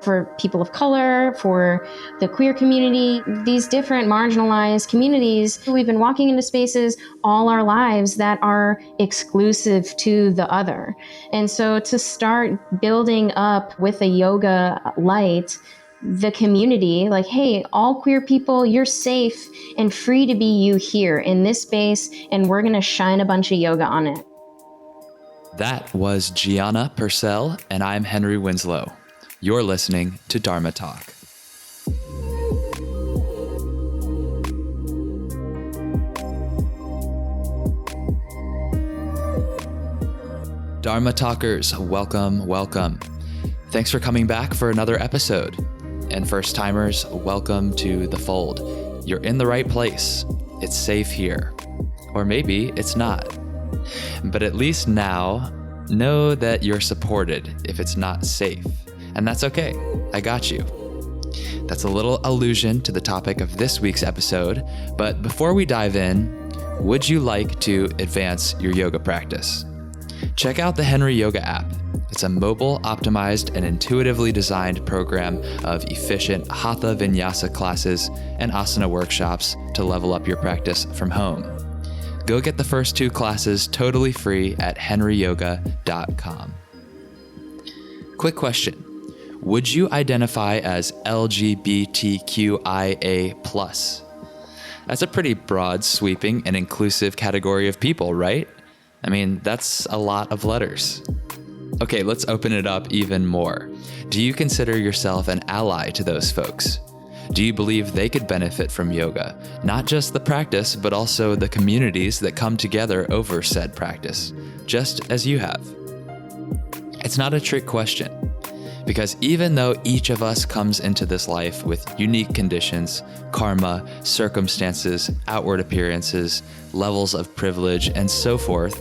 for people of color, for the queer community, these different marginalized communities. We've been walking into spaces all our lives that are exclusive to the other. And so to start building up with a yoga light, the community, like, hey, all queer people, you're safe and free to be you here in this space, and we're going to shine a bunch of yoga on it. That was Gianna Purcell, and I'm Henry Winslow. You're listening to Dharma Talk. Dharma Talkers, welcome, welcome. Thanks for coming back for another episode. And first timers, welcome to the fold. You're in the right place. It's safe here. Or maybe it's not. But at least now, know that you're supported if it's not safe. And that's okay. I got you. That's a little allusion to the topic of this week's episode. But before we dive in, would you like to advance your yoga practice? Check out the Henry Yoga app. It's a mobile, optimized, and intuitively designed program of efficient hatha vinyasa classes and asana workshops to level up your practice from home. Go get the first 2 classes totally free at henryyoga.com. Quick question. Would you identify as LGBTQIA+? That's a pretty broad, sweeping, and inclusive category of people, right? I mean, that's a lot of letters. Okay, let's open it up even more. Do you consider yourself an ally to those folks? Do you believe they could benefit from yoga? Not just the practice, but also the communities that come together over said practice, just as you have. It's not a trick question, because even though each of us comes into this life with unique conditions, karma, circumstances, outward appearances, levels of privilege, and so forth,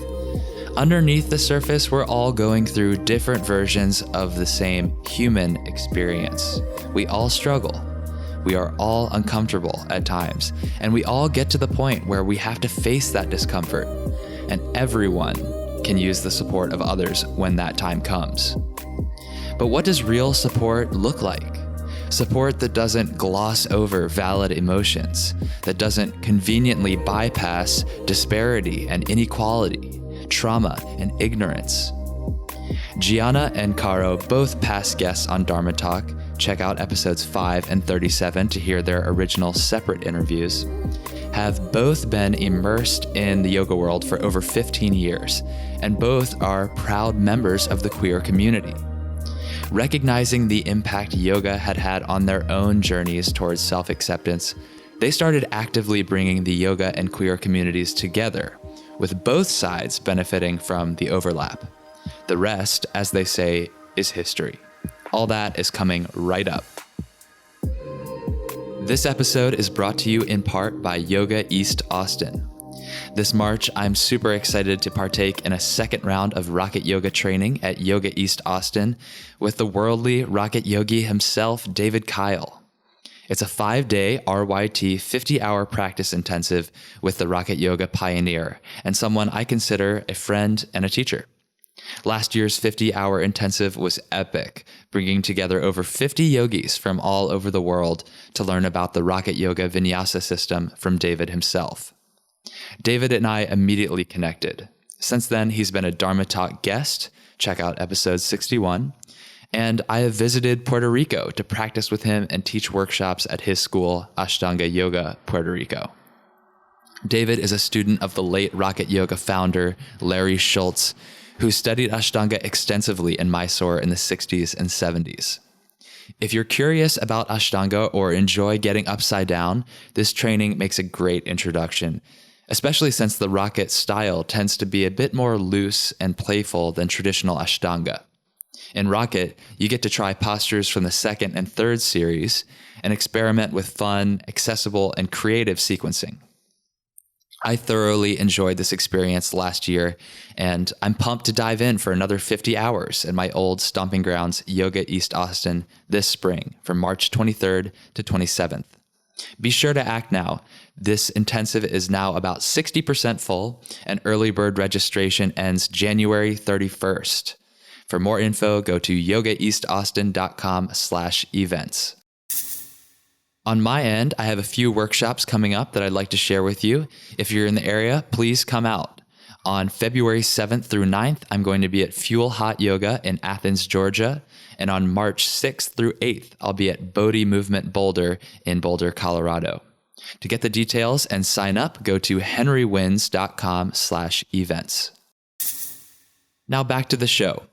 underneath the surface, we're all going through different versions of the same human experience. We all struggle. We are all uncomfortable at times, and we all get to the point where we have to face that discomfort, and everyone can use the support of others when that time comes. But what does real support look like? Support that doesn't gloss over valid emotions, that doesn't conveniently bypass disparity and inequality, trauma and ignorance. Gianna and Caro, both past guests on Dharma Talk, check out episodes 5 and 37 to hear their original separate interviews, have both been immersed in the yoga world for over 15 years, and both are proud members of the queer community. Recognizing the impact yoga had had on their own journeys towards self-acceptance, they started actively bringing the yoga and queer communities together, with both sides benefiting from the overlap. The rest, as they say, is history. All that is coming right up. This episode is brought to you in part by Yoga East Austin. This March, I'm super excited to partake in a second round of Rocket Yoga training at Yoga East Austin with the worldly Rocket Yogi himself, David Kyle. It's a 5-day RYT 50-hour practice intensive with the Rocket Yoga pioneer and someone I consider a friend and a teacher. Last year's 50-hour intensive was epic, bringing together over 50 yogis from all over the world to learn about the Rocket Yoga vinyasa system from David himself. David and I immediately connected. Since then, he's been a Dharma Talk guest. Check out episode 61. And I have visited Puerto Rico to practice with him and teach workshops at his school, Ashtanga Yoga, Puerto Rico. David is a student of the late Rocket Yoga founder, Larry Schultz, who studied Ashtanga extensively in Mysore in the 60s and 70s. If you're curious about Ashtanga or enjoy getting upside down, this training makes a great introduction, especially since the Rocket style tends to be a bit more loose and playful than traditional Ashtanga. In Rocket, you get to try postures from the 2nd and 3rd series and experiment with fun, accessible, and creative sequencing. I thoroughly enjoyed this experience last year, and I'm pumped to dive in for another 50 hours in my old stomping grounds, Yoga East Austin, this spring from March 23rd to 27th. Be sure to act now. This intensive is now about 60% full, and early bird registration ends January 31st. For more info, go to yogaeastaustin.com/events. On my end, I have a few workshops coming up that I'd like to share with you. If you're in the area, please come out. On February 7th through 9th, I'm going to be at Fuel Hot Yoga in Athens, Georgia. And on March 6th through 8th, I'll be at Bodhi Movement Boulder in Boulder, Colorado. To get the details and sign up, go to henrywins.com/events. Now back to the show.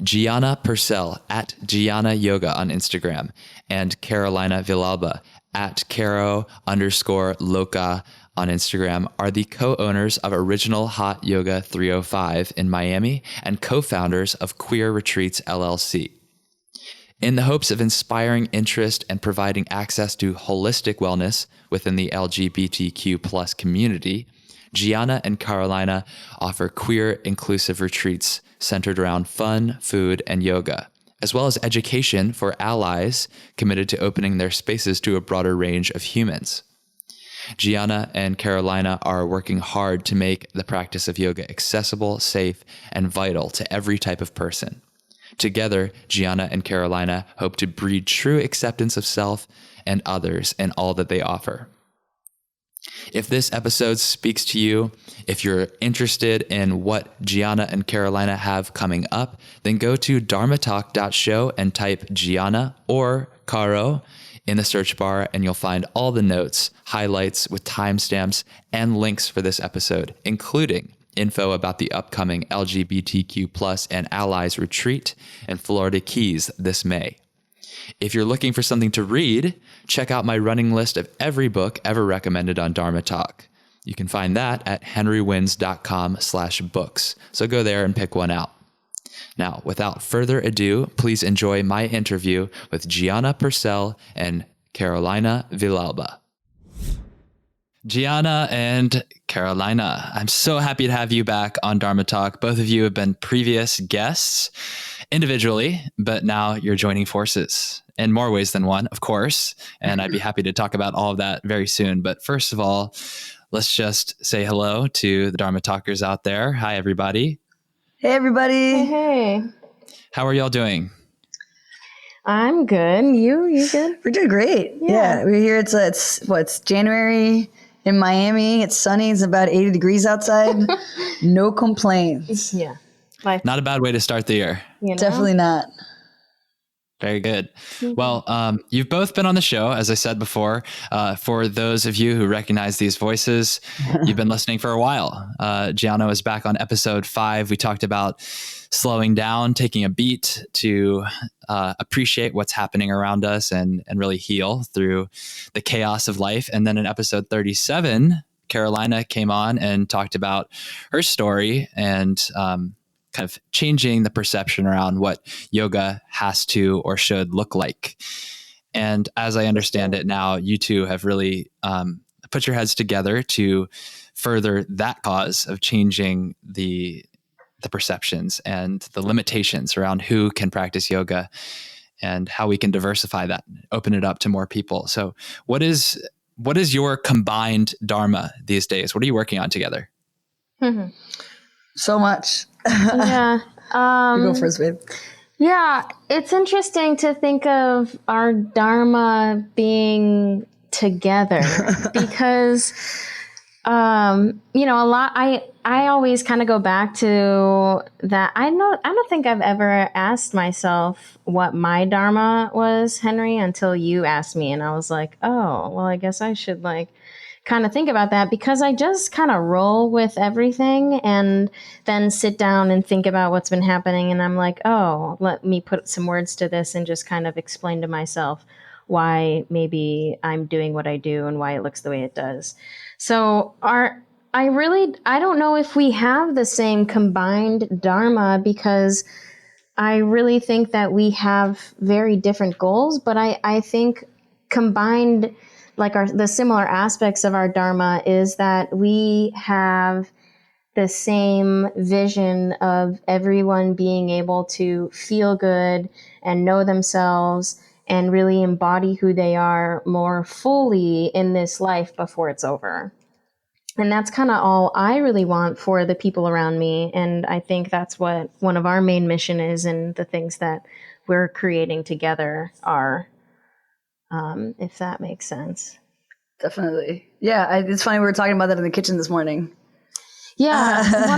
Gianna Purcell at Gianna Yoga on Instagram and Carolina Villalba at Caro_Loca on Instagram are the co-owners of Original Hot Yoga 305 in Miami and co-founders of Queer Retreats LLC. In the hopes of inspiring interest and providing access to holistic wellness within the LGBTQ plus community, Gianna and Carolina offer queer inclusive retreats centered around fun, food, and yoga, as well as education for allies committed to opening their spaces to a broader range of humans. Gianna and Carolina are working hard to make the practice of yoga accessible, safe, and vital to every type of person. Together, Gianna and Carolina hope to breed true acceptance of self and others in all that they offer. If this episode speaks to you, if you're interested in what Gianna and Carolina have coming up, then go to dharmatalk.show and type Gianna or Caro in the search bar, and you'll find all the notes, highlights with timestamps, and links for this episode, including info about the upcoming LGBTQ plus and allies retreat in Florida Keys this May. If you're looking for something to read, check out my running list of every book ever recommended on Dharma Talk. You can find that at henrywins.com/books. So go there and pick one out. Now, without further ado, please enjoy my interview with Gianna Purcell and Carolina Villalba. Gianna and Carolina, I'm so happy to have you back on Dharma Talk. Both of you have been previous guests individually, but now you're joining forces in more ways than one, of course. And I'd be happy to talk about all of that very soon. But first of all, let's just say hello to the Dharma Talkers out there. Hi, everybody. Hey, everybody. Hey. How are y'all doing? I'm good. You good? We're doing great. Yeah, we're here. It's January in Miami. It's sunny. It's about 80 degrees outside. No complaints. Yeah. Not a bad way to start the year. You know? Definitely not. Very good. Well, you've both been on the show, as I said before. For those of you who recognize these voices, you've been listening for a while. Gianna was back on episode 5. We talked about slowing down, taking a beat to appreciate what's happening around us and really heal through the chaos of life. And then in episode 37, Carolina came on and talked about her story and kind of changing the perception around what yoga has to or should look like. And as I understand it now, you two have really put your heads together to further that cause of changing the perceptions and the limitations around who can practice yoga and how we can diversify that, open it up to more people. So what is your combined Dharma these days? What are you working on together? Mm-hmm. So much. Yeah. You go first, babe. Yeah. It's interesting to think of our Dharma being together because, a lot, I always kind of go back to that. I don't think I've ever asked myself what my Dharma was, Henry, until you asked me. And I was like, oh, well, I guess I should kind of think about that because I just kind of roll with everything and then sit down and think about what's been happening. And I'm like, oh, let me put some words to this and just kind of explain to myself why maybe I'm doing what I do and why it looks the way it does. So I don't know if we have the same combined Dharma because I really think that we have very different goals, but I think combined the similar aspects of our Dharma is that we have the same vision of everyone being able to feel good and know themselves and really embody who they are more fully in this life before it's over. And that's kind of all I really want for the people around me. And I think that's what one of our main mission is, and the things that we're creating together are, if that makes sense. Definitely. Yeah. It's funny. We were talking about that in the kitchen this morning. Yeah.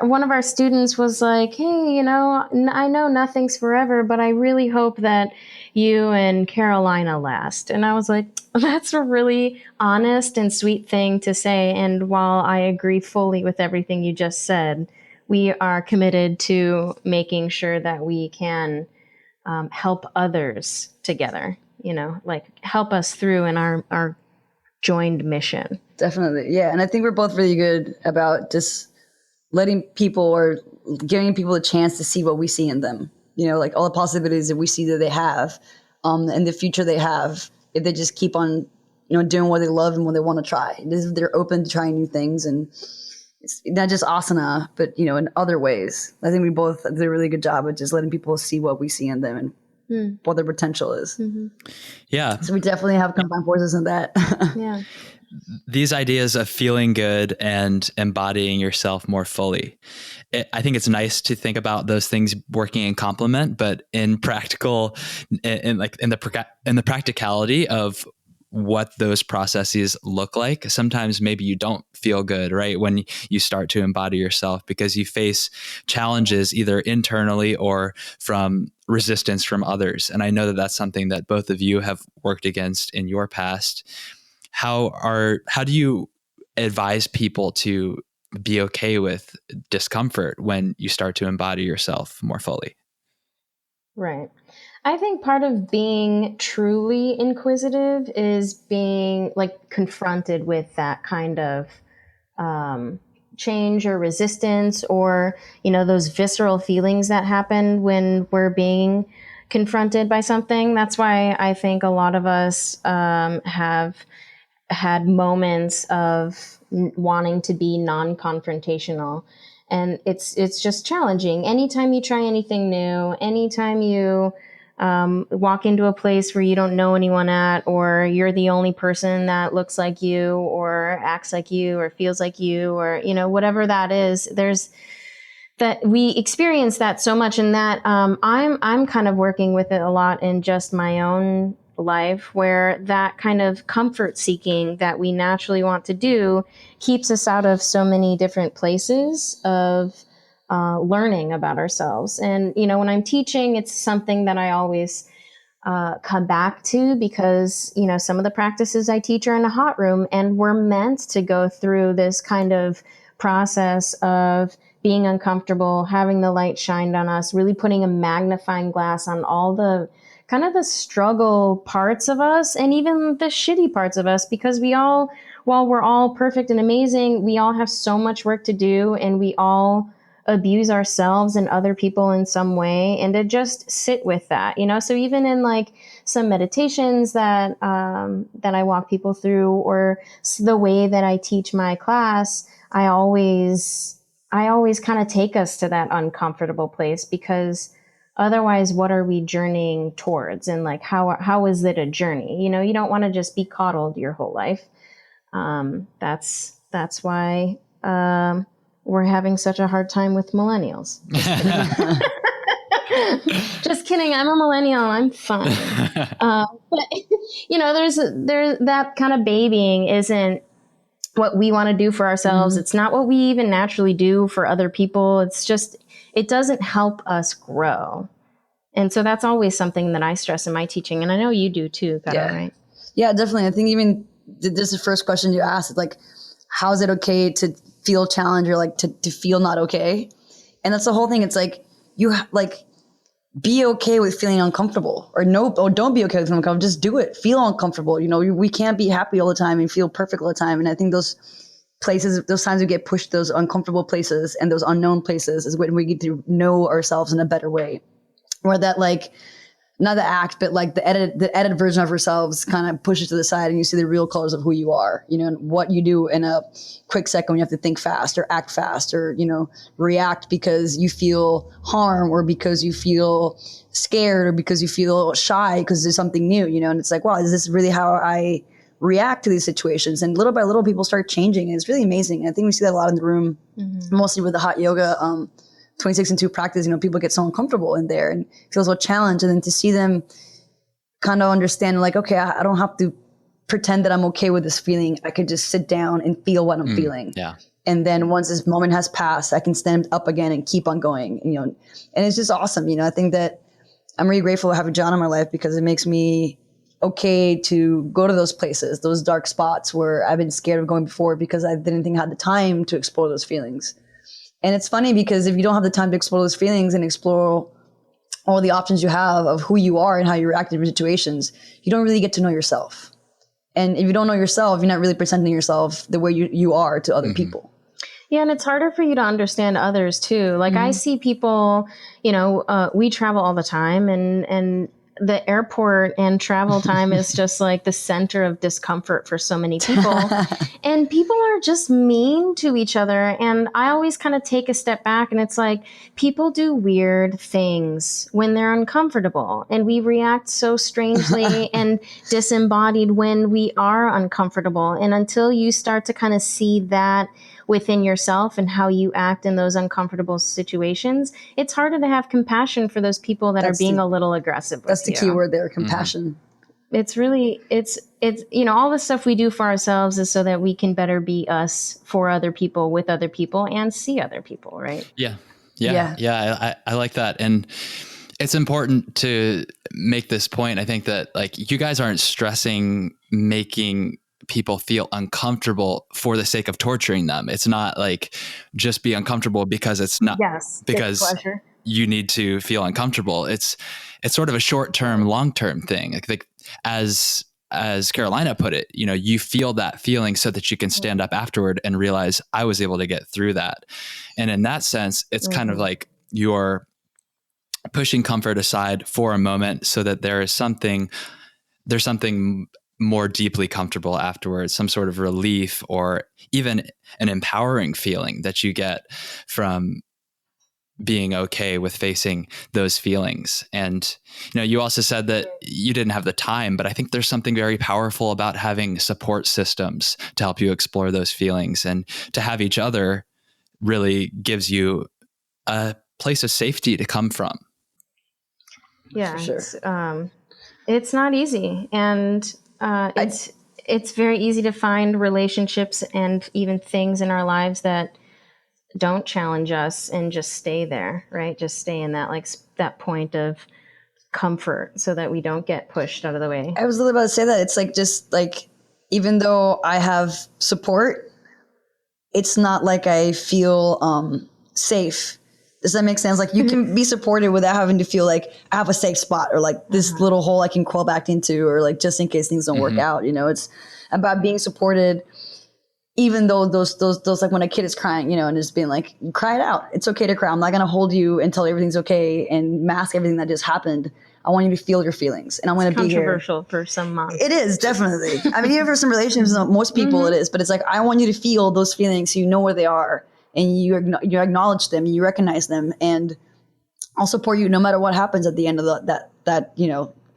One of our students was like, hey, I know nothing's forever, but I really hope that you and Carolina last. And I was like, that's a really honest and sweet thing to say. And while I agree fully with everything you just said, we are committed to making sure that we can help others together, like help us through in our joined mission. Definitely. Yeah. And I think we're both really good about just letting people, or giving people a chance to see what we see in them, like all the possibilities that we see that they have, and the future they have, if they just keep on, doing what they love and what they want to try. They're open to trying new things, and it's not just asana, but, in other ways. I think we both did a really good job of just letting people see what we see in them and what their potential is. Mm-hmm. Yeah. So we definitely have combined forces in that. Yeah. These ideas of feeling good and embodying yourself more fully. I think it's nice to think about those things working in complement, but in practical, in the practicality of what those processes look like, sometimes maybe you don't feel good, right? When you start to embody yourself, because you face challenges either internally or from resistance from others. And I know that that's something that both of you have worked against in your past. How do you advise people to be okay with discomfort when you start to embody yourself more fully? Right. I think part of being truly inquisitive is being like confronted with that kind of change or resistance, or, those visceral feelings that happen when we're being confronted by something. That's why I think a lot of us have had moments of wanting to be non-confrontational. And it's just challenging. Anytime you try anything new, anytime you walk into a place where you don't know anyone at, or you're the only person that looks like you or acts like you or feels like you, or, whatever that is, there's that we experience that so much. And that I'm kind of working with it a lot in just my own life, where that kind of comfort seeking that we naturally want to do keeps us out of so many different places of learning about ourselves. And, when I'm teaching, it's something that I always come back to, because, some of the practices I teach are in a hot room, and we're meant to go through this kind of process of being uncomfortable, having the light shined on us, really putting a magnifying glass on all the kind of the struggle parts of us, and even the shitty parts of us, because while we're all perfect and amazing, we all have so much work to do, and we all abuse ourselves and other people in some way, and to just sit with that, so even in like some meditations that I walk people through, or the way that I teach my class, I always kind of take us to that uncomfortable place, because otherwise, what are we journeying towards? And like, how is it a journey? You don't want to just be coddled your whole life. That's why we're having such a hard time with millennials. Just kidding. I'm a millennial. I'm fine. But there's that kind of babying isn't what we want to do for ourselves. Mm-hmm. It's not what we even naturally do for other people. It's just, it doesn't help us grow. And so that's always something that I stress in my teaching. And I know you do too, Carol, right? Yeah, definitely. I think even this is the first question you asked, like, how is it okay to feel challenged, or like to feel not okay? And that's the whole thing. It's like, be okay with feeling uncomfortable, or don't be okay with feeling uncomfortable. Just do it. Feel uncomfortable. We can't be happy all the time and feel perfect all the time. And I think those times we get pushed, those uncomfortable places and those unknown places, is when we get to know ourselves in a better way. Where that, like, not the act, but like the edited version of ourselves kind of pushes to the side, and you see the real colors of who you are, and what you do in a quick second when you have to think fast or act fast, or, react because you feel harm, or because you feel scared, or because you feel shy because there's something new, and it's like, wow, is this really how I react to these situations. And little by little, people start changing. And it's really amazing. And I think we see that a lot in the room, mostly with the hot yoga 26 and 2 practice. People get so uncomfortable in there and feel so challenged. And then to see them kind of understand, like, okay, I don't have to pretend that I'm okay with this feeling. I could just sit down and feel what I'm feeling. Yeah. And then once this moment has passed, I can stand up again and keep on going, and it's just awesome. I think that I'm really grateful to have Gianna in my life because it makes me okay to go to those places, those dark spots where I've been scared of going before because I didn't think I had the time to explore those feelings. And it's funny because if you don't have the time to explore those feelings and explore all the options you have of who you are and how you react to different situations, you don't really get to know yourself. And if you don't know yourself, you're not really presenting yourself the way you are to other people. Yeah, and it's harder for you to understand others too. Like I see people, we travel all the time, and the airport and travel time is just like the center of discomfort for so many people. And people are just mean to each other. And I always kind of take a step back, and it's like people do weird things when they're uncomfortable, and we react so strangely and disembodied when we are uncomfortable. And until you start to kind of see that within yourself and how you act in those uncomfortable situations, it's harder to have compassion for those people that are being a little aggressive. That's the key word there, compassion. It's really, it's all the stuff we do for ourselves is so that we can better be us for other people, with other people, and see other people, right? Yeah. I like that. And it's important to make this point. I think that like you guys aren't stressing making people feel uncomfortable for the sake of torturing them. It's not like just be uncomfortable because it's not because you need to feel uncomfortable. It's sort of a short-term, long-term thing. Like as Carolina put it, you feel that feeling so that you can stand up afterward and realize I was able to get through that. And in that sense, it's kind of like you're pushing comfort aside for a moment so that there's something more deeply comfortable afterwards, some sort of relief or even an empowering feeling that you get from being okay with facing those feelings. And, you also said that you didn't have the time, but I think there's something very powerful about having support systems to help you explore those feelings, and to have each other really gives you a place of safety to come from. Yeah. Sure. It's not easy. And, it's very easy to find relationships and even things in our lives that don't challenge us and just stay there, right? Just stay in that, that point of comfort so that we don't get pushed out of the way. I was literally about to say that. It's even though I have support, it's not like I feel safe. Does that make sense? Like you can be supported without having to feel like I have a safe spot or like this little hole I can crawl back into, or like just in case things don't work out. It's about being supported, even though those like when a kid is crying, and just being like, cry it out. It's okay to cry. I'm not going to hold you until everything's okay and mask everything that just happened. I want you to feel your feelings, and I want to be here. Controversial for some moms. It is, definitely. I mean, even for some relationships, most people it is, but it's like, I want you to feel those feelings so you know where they are. And you acknowledge them, you recognize them, and I'll support you no matter what happens at the end of that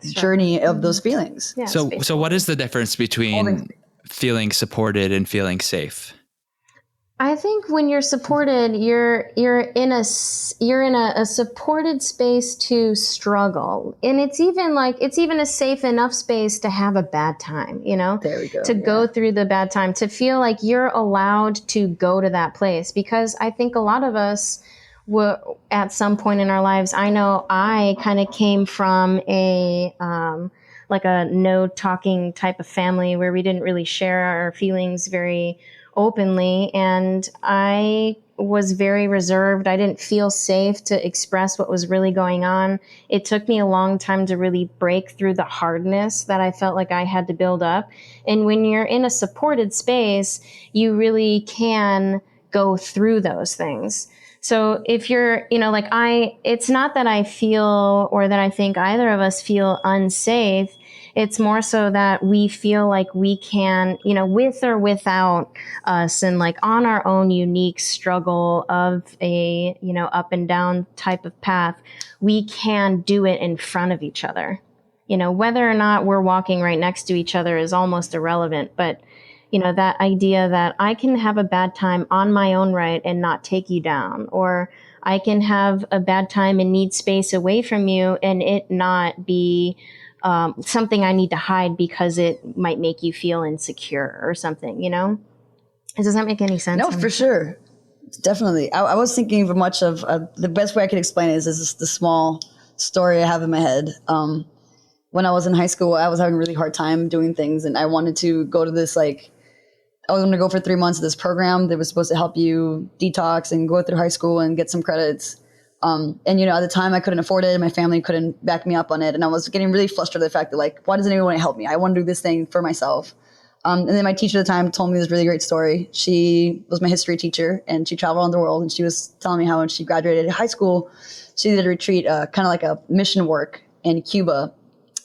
journey of those feelings. Yeah, so what is the difference between feeling supported and feeling safe? I think when you're supported, you're in a supported space to struggle, and it's even a safe enough space to have a bad time. There we go. To go through the bad time, to feel like you're allowed to go to that place, because I think a lot of us were at some point in our lives. I know I kind of came from a no talking type of family where we didn't really share our feelings very openly, and I was very reserved. I didn't feel safe to express what was really going on. It took me a long time to really break through the hardness that I felt like I had to build up. And when you're in a supported space, you really can go through those things. So if you're, it's not that I feel or that I think either of us feel unsafe. It's more so that we feel like we can, with or without us, and like on our own unique struggle of a, up and down type of path, we can do it in front of each other. whether or not we're walking right next to each other is almost irrelevant. But, that idea that I can have a bad time on my own right and not take you down, or I can have a bad time and need space away from you and it not be something I need to hide because it might make you feel insecure or something, Does that make any sense? No, for sure. Definitely. I was thinking of much of the best way I could explain it is this the small story I have in my head. When I was in high school, I was having a really hard time doing things, and I wanted to go to this, I was going to go for 3 months of this program that was supposed to help you detox and go through high school and get some credits. And, at the time I couldn't afford it. My family couldn't back me up on it. And I was getting really frustrated with the fact that why doesn't anyone want to help me? I want to do this thing for myself. And then my teacher at the time told me this really great story. She was my history teacher and she traveled around the world, and she was telling me how when she graduated high school, she did a retreat, kind of like a mission work in Cuba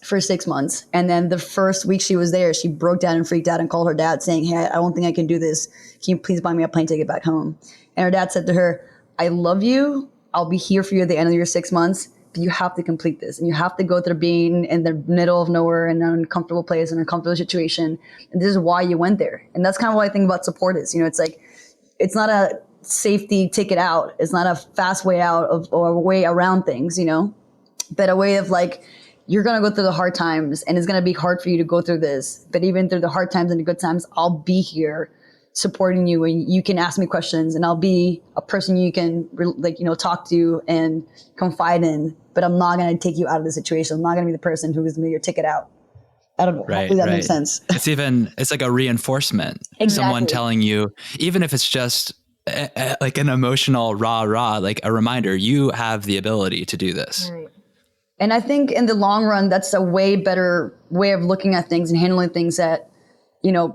for 6 months. And then the first week she was there, she broke down and freaked out and called her dad saying, "Hey, I don't think I can do this. Can you please buy me a plane ticket back home?" And her dad said to her, "I love you. I'll be here for you at the end of your 6 months, but you have to complete this. And you have to go through being in the middle of nowhere in an uncomfortable place, in an uncomfortable situation. And this is why you went there." And that's kind of what I think about support is. It's not a safety ticket out. It's not a fast way out or a way around things, but a way of you're going to go through the hard times and it's going to be hard for you to go through this. But even through the hard times and the good times, I'll be here supporting you, and you can ask me questions, and I'll be a person you can talk to and confide in, but I'm not going to take you out of the situation. I'm not going to be the person who is going to be your ticket out. I don't know. Right, Hopefully that makes sense. It's like a reinforcement. Exactly. Someone telling you, even if it's just like an emotional rah, like a reminder, you have the ability to do this. Right. And I think in the long run, that's a way better way of looking at things and handling things that,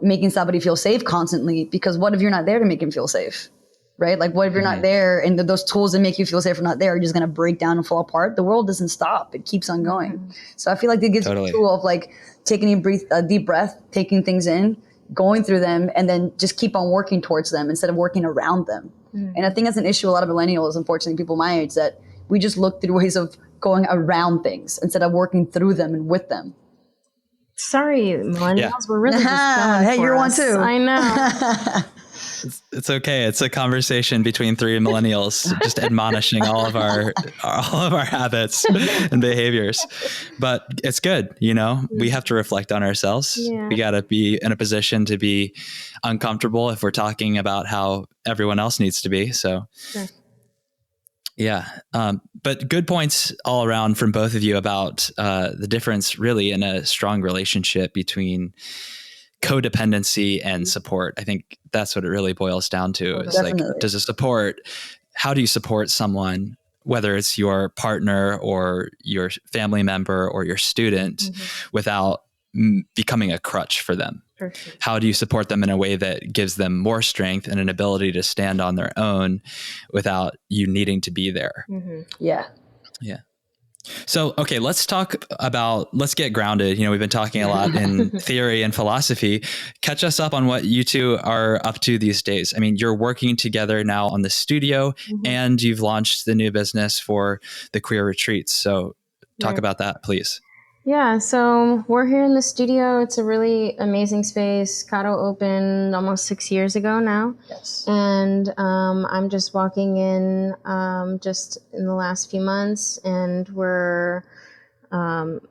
making somebody feel safe constantly. Because what if you're not there to make them feel safe, right? What if you're not there and those tools that make you feel safe are not there, are just going to break down and fall apart? The world doesn't stop. It keeps on going. Mm-hmm. So I feel like it gives you a tool of taking a deep breath, taking things in, going through them, and then just keep on working towards them instead of working around them. Mm-hmm. And I think that's an issue a lot of millennials, unfortunately, people my age, that we just look through ways of going around things instead of working through them and with them. Sorry, millennials, we're really just going hey, for you're us. one too. I know. It's okay. It's a conversation between three millennials, just admonishing all of our habits and behaviors. But it's good, we have to reflect on ourselves. Yeah. We got to be in a position to be uncomfortable if we're talking about how everyone else needs to be. So sure. Yeah. But good points all around from both of you about the difference really in a strong relationship between codependency and support. I think that's what it really boils down to. It's how do you support someone, whether it's your partner or your family member or your student, without becoming a crutch for them? Perfect. How do you support them in a way that gives them more strength and an ability to stand on their own without you needing to be there? Mm-hmm. Yeah. Yeah. So, okay, let's get grounded. We've been talking a lot in theory and philosophy. Catch us up on what you two are up to these days. I mean, you're working together now on the studio and you've launched the new business for the Queer Retreats. So talk about that, please. Yeah, so we're here in the studio. It's a really amazing space. Cado opened almost 6 years ago now. Yes. And I'm just walking in just in the last few months, and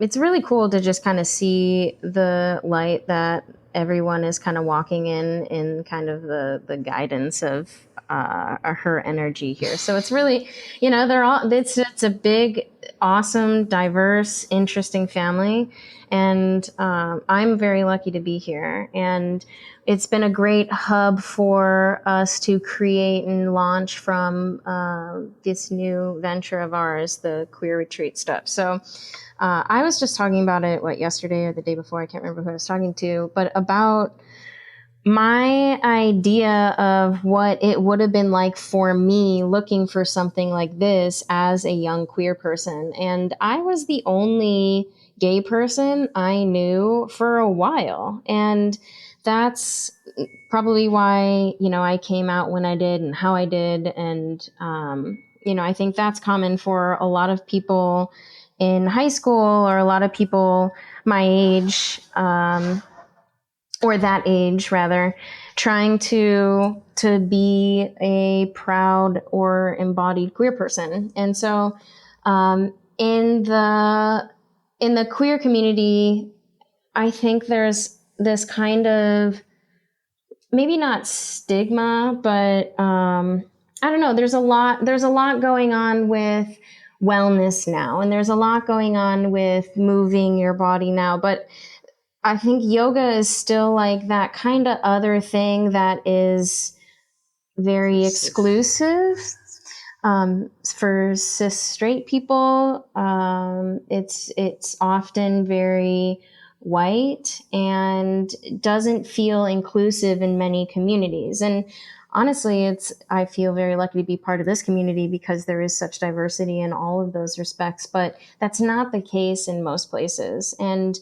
it's really cool to just kind of see the light that everyone is kind of walking in kind of the guidance of her energy here. So it's really, it's a big, awesome, diverse, interesting family. And I'm very lucky to be here. And it's been a great hub for us to create and launch from this new venture of ours, the Queer Retreat stuff. So I was just talking about it, yesterday or the day before, I can't remember who I was talking to, but about my idea of what it would have been like for me looking for something like this as a young queer person. And I was the only gay person I knew for a while. And that's probably why, I came out when I did and how I did. And, I think that's common for a lot of people in high school, or a lot of people my age, or that age rather, trying to be a proud or embodied queer person. And so in the queer community, I think there's this kind of, maybe not stigma, but I don't know, there's a lot going on with wellness now, and there's a lot going on with moving your body now, but I think yoga is still like that kind of other thing that is very exclusive for cis straight people. It's often very white and doesn't feel inclusive in many communities. And honestly, I feel very lucky to be part of this community because there is such diversity in all of those respects, but that's not the case in most places. And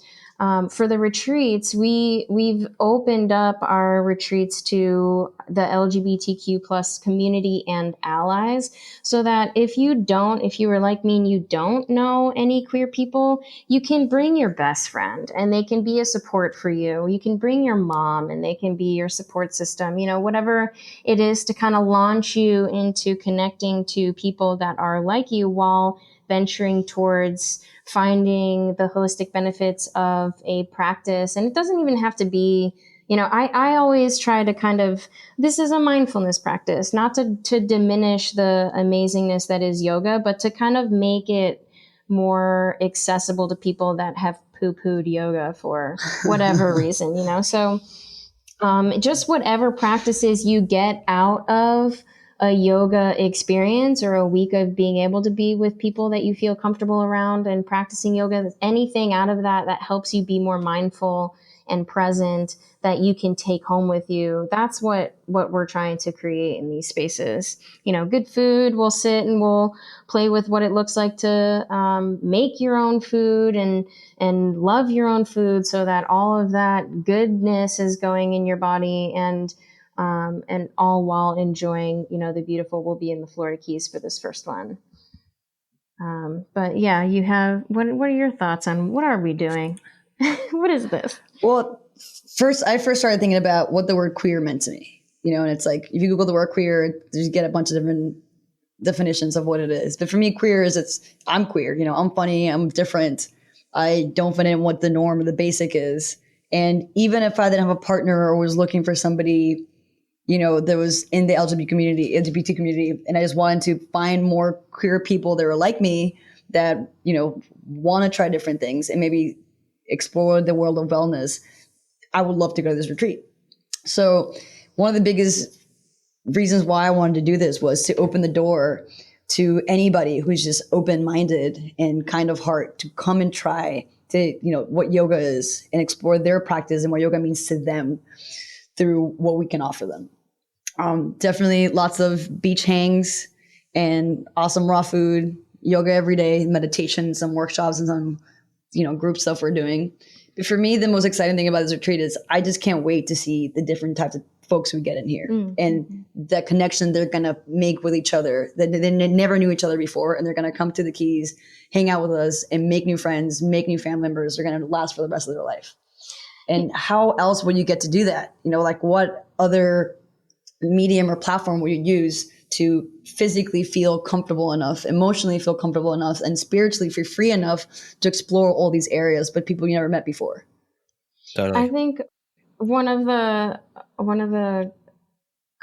for the retreats, we've opened up our retreats to the LGBTQ plus community and allies, so that if you were like me and you don't know any queer people, you can bring your best friend and they can be a support for you. You can bring your mom and they can be your support system, whatever it is to kind of launch you into connecting to people that are like you while venturing towards finding the holistic benefits of a practice. And it doesn't even have to be, I always try to kind of, this is a mindfulness practice, not to diminish the amazingness that is yoga, but to kind of make it more accessible to people that have poo-pooed yoga for whatever reason, So just whatever practices you get out of a yoga experience or a week of being able to be with people that you feel comfortable around and practicing yoga, anything out of that helps you be more mindful and present that you can take home with you. That's what we're trying to create in these spaces. Good food, we'll sit and we'll play with what it looks like to make your own food and love your own food, so that all of that goodness is going in your body, and all while enjoying, the beautiful. We'll be in the Florida Keys for this first one. But yeah, you have, what are your thoughts on what are we doing? What is this? Well, I first started thinking about what the word queer meant to me, and it's like, if you Google the word queer, you get a bunch of different definitions of what it is. But for me, queer is I'm queer, I'm funny, I'm different. I don't fit in what the norm or the basic is. And even if I didn't have a partner or was looking for somebody, that was in the LGBT community, and I just wanted to find more queer people that were like me that, want to try different things and maybe explore the world of wellness, I would love to go to this retreat. So one of the biggest reasons why I wanted to do this was to open the door to anybody who's just open-minded and kind of heart to come and try to, what yoga is and explore their practice and what yoga means to them through what we can offer them. Definitely lots of beach hangs and awesome raw food, yoga every day, meditation, some workshops and some, group stuff we're doing. But for me, the most exciting thing about this retreat is I just can't wait to see the different types of folks we get in here and the connection they're going to make with each other. That they never knew each other before, and they're going to come to the Keys, hang out with us and make new friends, make new family members. They're going to last for the rest of their life. And how else would you get to do that? What other medium or platform will you use to physically feel comfortable enough, emotionally feel comfortable enough, and spiritually feel free enough to explore all these areas, but people you never met before? Totally. I think one of the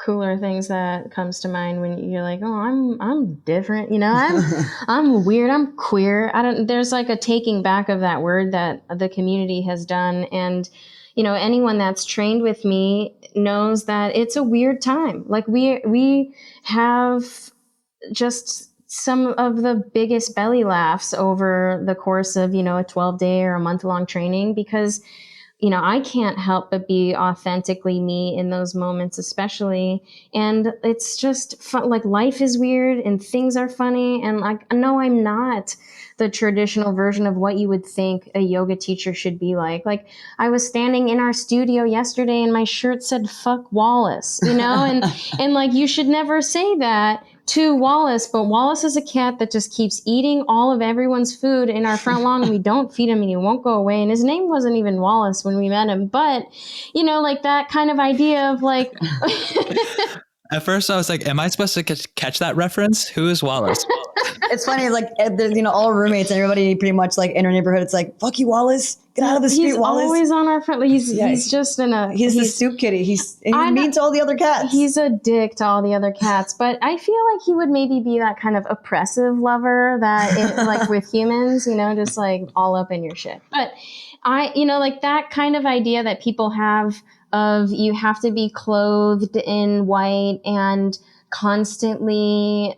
cooler things that comes to mind when you're like, oh, I'm different, I'm weird, I'm queer. There's like a taking back of that word that the community has done. And, anyone that's trained with me knows that it's a weird time. Like we have just some of the biggest belly laughs over the course of, a 12-day or a month-long training, because I can't help but be authentically me in those moments, especially. And it's just fun. Like, life is weird and things are funny. And no, I'm not the traditional version of what you would think a yoga teacher should be like. Like, I was standing in our studio yesterday and my shirt said "fuck Wallace," and like, you should never say that to Wallace, but Wallace is a cat that just keeps eating all of everyone's food in our front lawn, and we don't feed him, and he won't go away. And his name wasn't even Wallace when we met him, but like that kind of idea of like. At first, I was like, "Am I supposed to catch that reference? Who is Wallace?" It's funny, like there's all roommates and everybody pretty much like in our neighborhood. It's like, "Fuck you, Wallace! Get out of the street, he's Wallace!" Always on our front. He's just he's the stoop kitty. He's mean to all the other cats. He's a dick to all the other cats, but I feel like he would maybe be that kind of oppressive lover that like with humans, just like all up in your shit. But like that kind of idea that people have of you have to be clothed in white and constantly,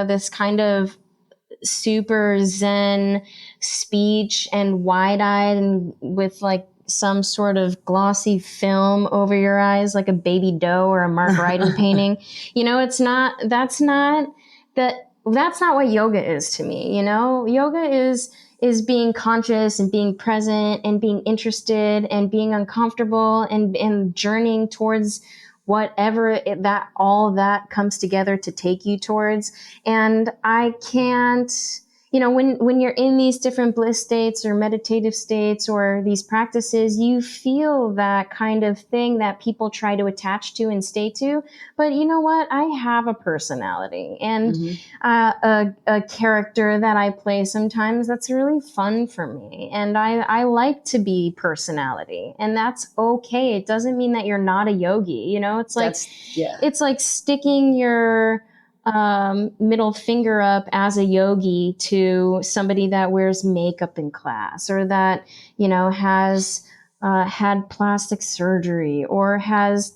this kind of super zen speech and wide-eyed and with like some sort of glossy film over your eyes, like a baby doe or a Mark Ryden painting. That's not what yoga is to me. Yoga is being conscious and being present and being interested and being uncomfortable and journeying towards whatever all that comes together to take you towards. And I can't, when you're in these different bliss states or meditative states or these practices, you feel that kind of thing that people try to attach to and stay to. But you know what? I have a personality and a character that I play sometimes that's really fun for me. And I like to be personality, and that's okay. It doesn't mean that you're not a yogi. It's like, it's like sticking your middle finger up as a yogi to somebody that wears makeup in class or that, has had plastic surgery or has,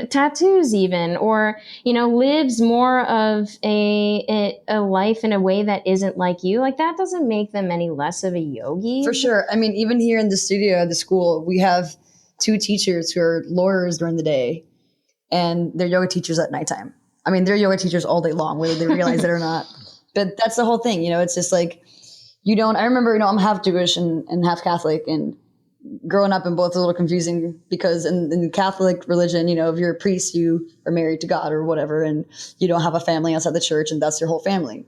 tattoos even, or, lives more of a life in a way that isn't like you. Like that doesn't make them any less of a yogi. For sure. I mean, even here in the studio at the school, we have 2 teachers who are lawyers during the day and they're yoga teachers at nighttime. I mean, they're yoga teachers all day long, whether they realize it or not. But that's the whole thing, it's just like, I remember, I'm half Jewish and half Catholic, and growing up in both is a little confusing because in Catholic religion, if you're a priest, you are married to God or whatever, and you don't have a family outside the church, and that's your whole family.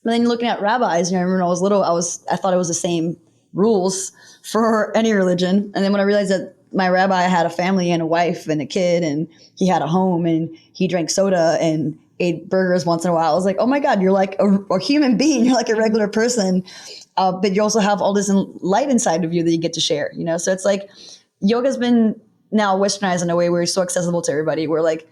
But then looking at rabbis, I remember when I was little, I thought it was the same rules for any religion. And then when I realized that my rabbi had a family and a wife and a kid, and he had a home, and he drank soda and ate burgers once in a while, I was like, oh my God, you're like a human being. You're like a regular person. But you also have all this light inside of you that you get to share, So it's like yoga's been now westernized in a way where it's so accessible to everybody. Where like,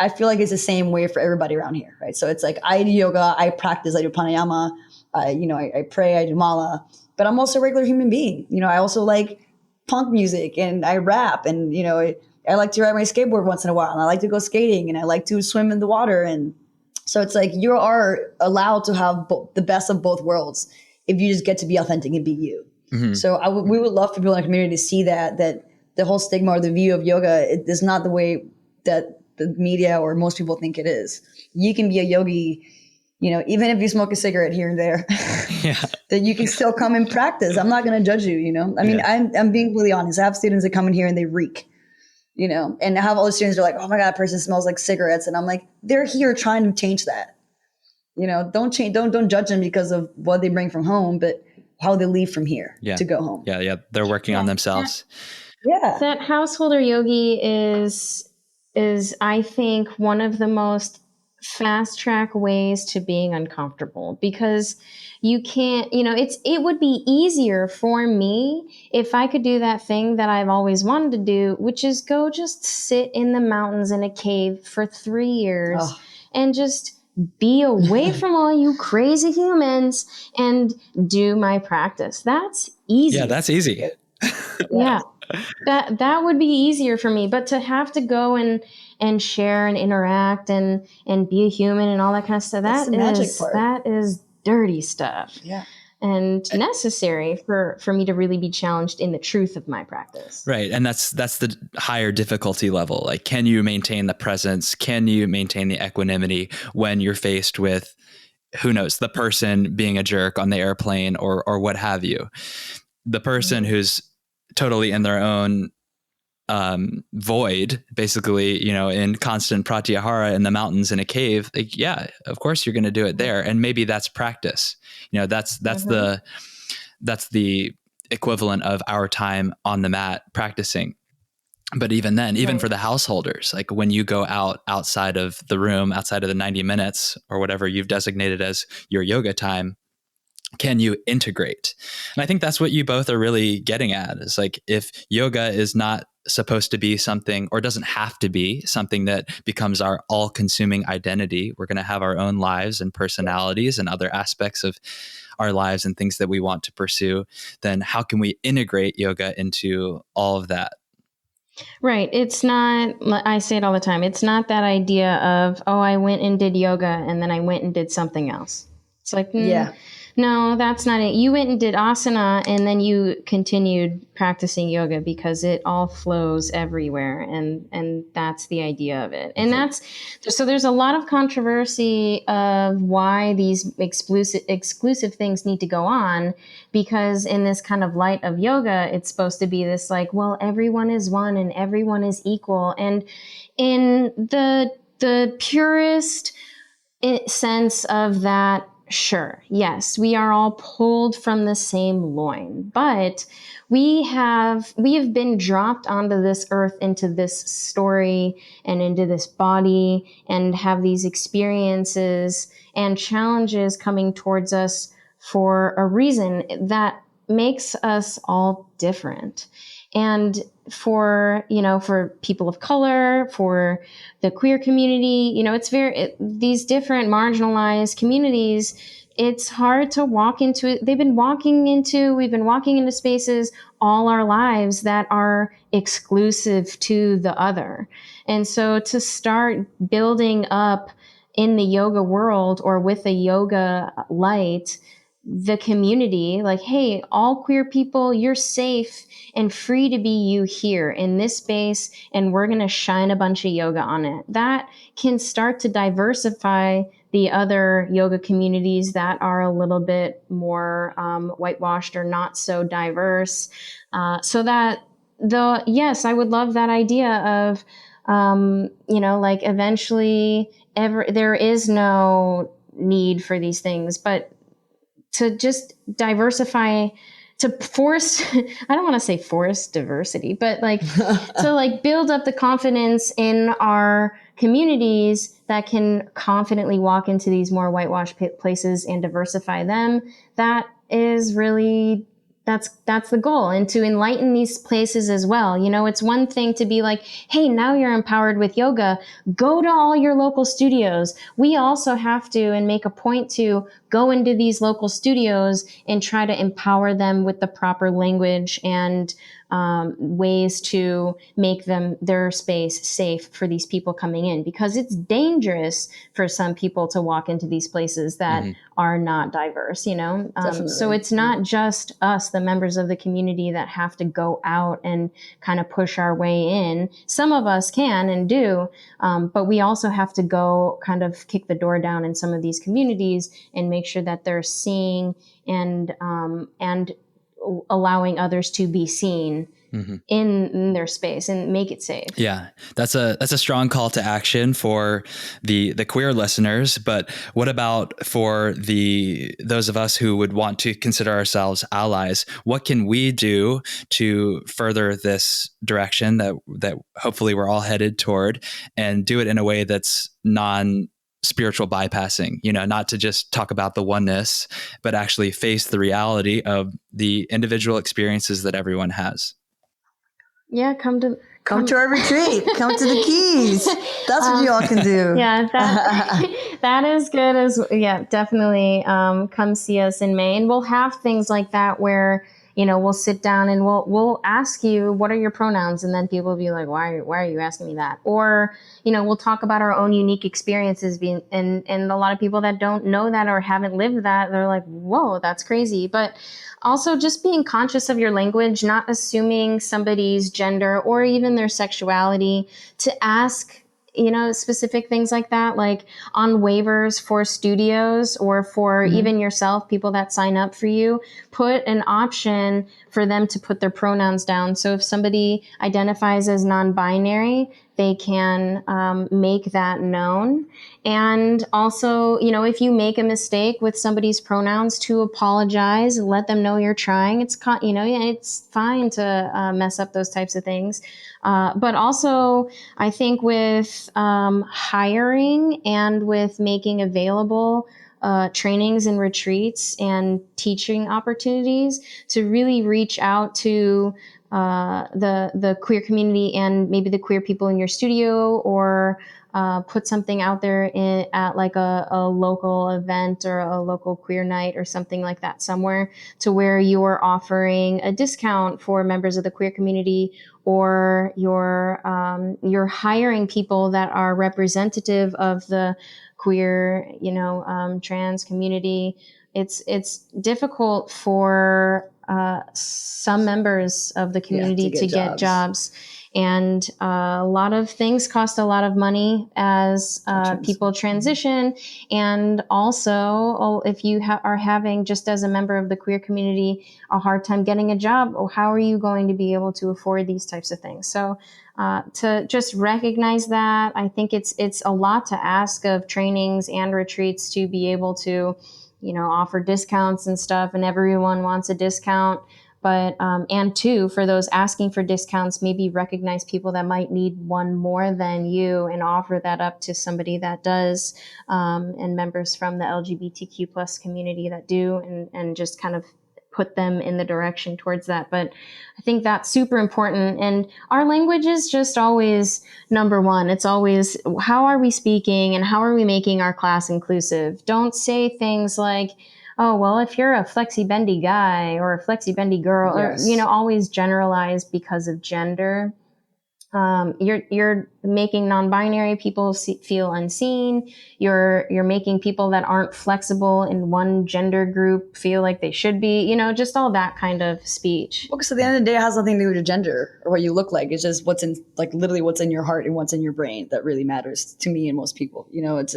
I feel like it's the same way for everybody around here, right? So it's like, I do yoga, I practice, I do pranayama, I pray, I do mala, but I'm also a regular human being. I also like punk music and I rap and, I like to ride my skateboard once in a while and I like to go skating and I like to swim in the water. And so it's like, you are allowed to have the best of both worlds if you just get to be authentic and be you. Mm-hmm. So we would love for people in our community to see that the whole stigma or the view of yoga is not the way that the media or most people think it is. You can be a yogi, even if you smoke a cigarette here and there, that you can still come and practice. I'm not going to judge you, I mean, I'm being completely honest. I have students that come in here and they reek, and I have all the students are like, oh my God, that person smells like cigarettes. And I'm like, they're here trying to change that. Don't judge them because of what they bring from home, but how they leave from here to go home. Yeah. They're working on themselves. That householder yogi is I think one of the most fast track ways to being uncomfortable, because you can't, it would be easier for me if I could do that thing that I've always wanted to do, which is go just sit in the mountains in a cave for 3 years and just be away from all you crazy humans and do my practice. That's easy. Yeah, that's easy. Yeah. That would be easier for me, but to have to go and share and interact and be a human and all that kind of stuff, that is dirty stuff. Yeah. And necessary for me to really be challenged in the truth of my practice. Right. And that's the higher difficulty level. Like, can you maintain the presence? Can you maintain the equanimity when you're faced with, who knows, the person being a jerk on the airplane or what have you? The person who's totally in their own void, basically, in constant pratyahara in the mountains in a cave, like, yeah, of course you're going to do it there. And maybe that's practice. That's the equivalent of our time on the mat practicing. But even then, even for the householders, like when you go outside of the room, outside of the 90 minutes or whatever you've designated as your yoga time, can you integrate? And I think that's what you both are really getting at, is like, if yoga is not supposed to be something, or doesn't have to be something that becomes our all-consuming identity, we're going to have our own lives and personalities and other aspects of our lives and things that we want to pursue, then how can we integrate yoga into all of that? Right. It's not, I say it all the time, it's not that idea of, oh, I went and did yoga and then I went and did something else. It's like, no, that's not it. You went and did asana and then you continued practicing yoga because it all flows everywhere. And that's the idea of it. And so there's a lot of controversy of why these exclusive things need to go on, because in this kind of light of yoga, it's supposed to be this like, well, everyone is one and everyone is equal. And in the purest sense of that, sure, yes, we are all pulled from the same loin, but we have been dropped onto this earth, into this story and into this body, and have these experiences and challenges coming towards us for a reason that makes us all different. And for people of color, for the queer community, these different marginalized communities, it's hard to walk into it. We've been walking into spaces all our lives that are exclusive to the other. And so to start building up in the yoga world, or with the yoga light, the community, like, hey, all queer people, you're safe and free to be you here in this space, and we're going to shine a bunch of yoga on it. That can start to diversify the other yoga communities that are a little bit more whitewashed or not so diverse. So that yes, I would love that idea of, like, eventually there is no need for these things, but to just diversify, to force, I don't want to say force diversity, but like to like build up the confidence in our communities that can confidently walk into these more whitewashed places and diversify them. That is really, that's the goal. And to enlighten these places as well. It's one thing to be like, hey, now you're empowered with yoga, go to all your local studios. We also have to, and make a point to, go into these local studios and try to empower them with the proper language and ways to make their space safe for these people coming in, because it's dangerous for some people to walk into these places that are not diverse, so it's not just us, the members of the community, that have to go out and kind of push our way in. Some of us can and do, but we also have to go kind of kick the door down in some of these communities and make sure that they're seeing and allowing others to be seen in their space and make it safe. Yeah, that's a strong call to action for the queer listeners. But what about for those of us who would want to consider ourselves allies? What can we do to further this direction that hopefully we're all headed toward, and do it in a way that's spiritual bypassing, not to just talk about the oneness, but actually face the reality of the individual experiences that everyone has? Yeah, come to our retreat. Come to the Keys. That's what you all can do. Yeah, that is good. Definitely come see us in May, and we'll have things like that where we'll sit down and we'll ask you, what are your pronouns? And then people will be like, why are you asking me that? Or, we'll talk about our own unique experiences and a lot of people that don't know that or haven't lived that, they're like, whoa, that's crazy. But also just being conscious of your language, not assuming somebody's gender or even their sexuality, to ask specific things like that, like on waivers for studios or for even yourself, people that sign up for you, put an option for them to put their pronouns down. So if somebody identifies as non-binary, they can make that known. And also, if you make a mistake with somebody's pronouns, to apologize, let them know you're trying. It's fine to mess up those types of things. But also, I think with hiring and with making available trainings and retreats and teaching opportunities, to really reach out to the queer community and maybe the queer people in your studio, or put something out there at like a local event or a local queer night or something like that somewhere, to where you're offering a discount for members of the queer community, or you're hiring people that are representative of the queer, trans community. It's difficult for some members of the community to get jobs. And a lot of things cost a lot of money as people transition. And also, if you are having, just as a member of the queer community, a hard time getting a job, how are you going to be able to afford these types of things? So to just recognize that, I think it's a lot to ask of trainings and retreats to be able to, offer discounts and stuff, and everyone wants a discount. But, and two, for those asking for discounts, maybe recognize people that might need one more than you and offer that up to somebody that does, and members from the LGBTQ plus community that do, and just kind of put them in the direction towards that. But I think that's super important. And our language is just always number one. It's always, how are we speaking and how are we making our class inclusive? Don't say things like, oh, well, if you're a flexi bendy guy or a flexi bendy girl, yes, or, always generalize because of gender. You're making non-binary people feel unseen. You're making people that aren't flexible in one gender group feel like they should be, just all that kind of speech. Well, because at the end of the day, it has nothing to do with your gender or what you look like. It's just what's in, like, literally what's in your heart and what's in your brain that really matters to me and most people. We had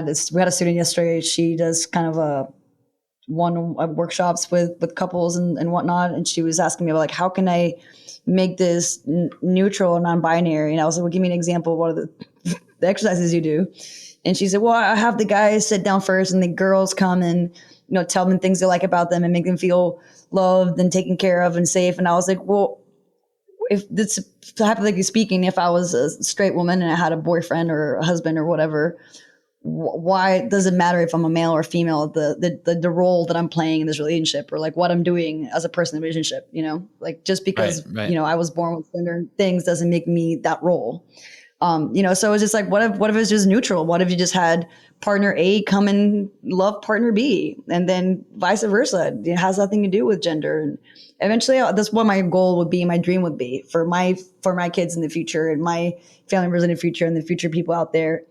a student yesterday. She does kind of workshops with couples and whatnot. And she was asking me about, like, how can I make this neutral and non-binary? And I was like, well, give me an example of one of the exercises you do. And she said, well, I have the guys sit down first and the girls come and, tell them things they like about them and make them feel loved and taken care of and safe. And I was like, well, if this, hypothetically speaking, if I was a straight woman and I had a boyfriend or a husband or whatever, why does it matter if I'm a male or female, the role that I'm playing in this relationship, or like what I'm doing as a person in a relationship, like just because, right. I was born with certain things doesn't make me that role. So it's just like, what if it's just neutral? What if you just had partner A come and love partner B, and then vice versa? It has nothing to do with gender. And eventually that's what my goal would be. My dream would be for my kids in the future, and my family members in the future, and the future people out there,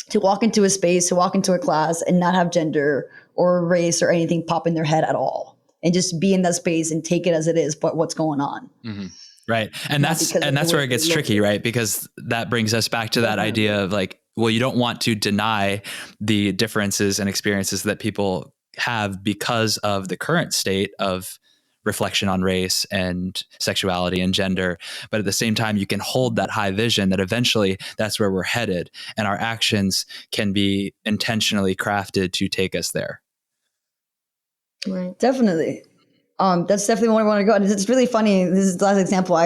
to walk into a space, to walk into a class and not have gender or race or anything pop in their head at all, and just be in that space and take it as it is, but what's going on. Mm-hmm. Right. And that's where it gets tricky, right? Because that brings us back to that idea of like, well, you don't want to deny the differences and experiences that people have because of the current state of reflection on race and sexuality and gender. But at the same time, you can hold that high vision that eventually that's where we're headed, and our actions can be intentionally crafted to take us there. Right. Definitely. That's definitely where I want to go. And it's really funny. This is the last example.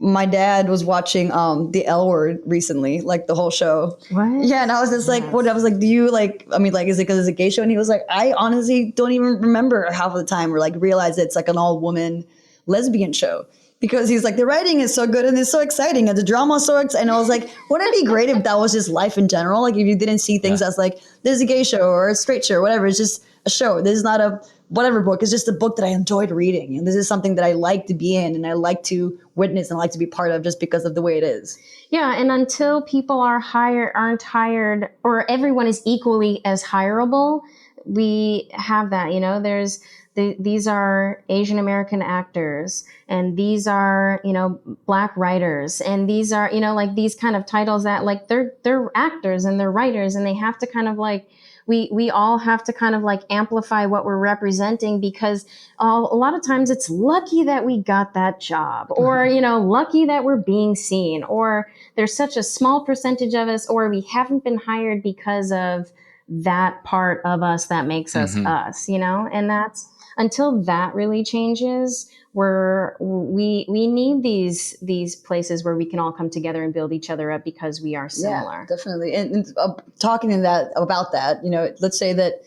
My dad was watching the L Word recently, like the whole show. What? Yeah, and I was just like, what? I was like, do you like? I mean, like, is it because it's a gay show? And he was like, I honestly don't even remember half of the time, or like realize it's like an all woman lesbian show, because he's like, the writing is so good and it's so exciting and the drama is so exciting. And I was like, wouldn't it be great if that was just life in general? Like if you didn't see things as like, there's a gay show or a straight show or whatever. It's just a show. This is not a whatever book. It's just a book that I enjoyed reading. And this is something that I like to be in and I like to witness and I like to be part of just because of the way it is. Yeah. And until people aren't hired, or everyone is equally as hireable, we have that, there's these are Asian American actors, and these are, Black writers, and these are, like these kind of titles that like they're actors and they're writers, and they have to kind of like, we all have to kind of like amplify what we're representing, because a lot of times it's lucky that we got that job, or, lucky that we're being seen, or there's such a small percentage of us, or we haven't been hired because of that part of us that makes us us, and that's, until that really changes, we need these places where we can all come together and build each other up because we are similar. Yeah, definitely. And talking about that, let's say that